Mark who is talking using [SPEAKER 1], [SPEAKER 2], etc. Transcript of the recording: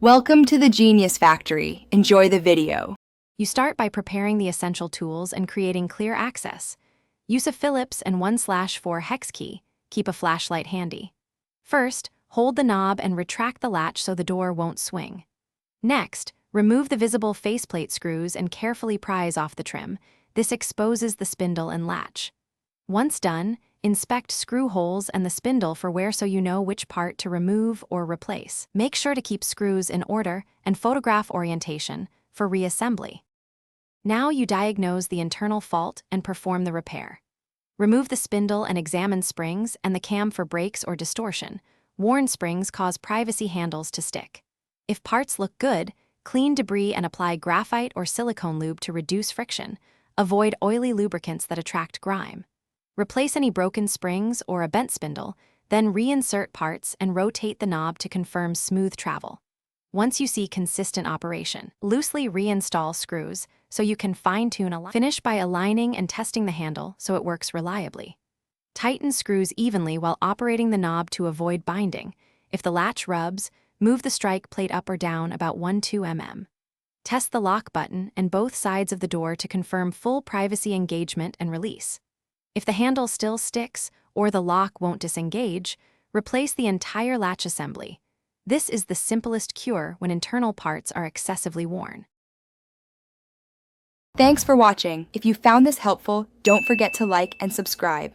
[SPEAKER 1] Welcome to the Genius Factory. Enjoy the video.
[SPEAKER 2] You start by preparing the essential tools and creating clear access. Use a Phillips and 1/4 hex key. Keep a flashlight handy. First, hold the knob and retract the latch so the door won't swing. Next, remove the visible faceplate screws and carefully prise off the trim. This exposes the spindle and latch. Once done, inspect screw holes and the spindle for wear so you know which part to remove or replace. Make sure to keep screws in order and photograph orientation for reassembly. Now you diagnose the internal fault and perform the repair. Remove the spindle and examine springs and the cam for breaks or distortion. Worn springs cause privacy handles to stick. If parts look good, clean debris and apply graphite or silicone lube to reduce friction. Avoid oily lubricants that attract grime. Replace any broken springs or a bent spindle, then reinsert parts and rotate the knob to confirm smooth travel. Once you see consistent operation, loosely reinstall screws so you can fine-tune alignment. Finish by aligning and testing the handle so it works reliably. Tighten screws evenly while operating the knob to avoid binding. If the latch rubs, move the strike plate up or down about 1-2 mm. Test the lock button and both sides of the door to confirm full privacy engagement and release. If the handle still sticks or the lock won't disengage, replace the entire latch assembly. This is the simplest cure when internal parts are excessively worn.
[SPEAKER 1] Thanks for watching. If you found this helpful, don't forget to like and subscribe.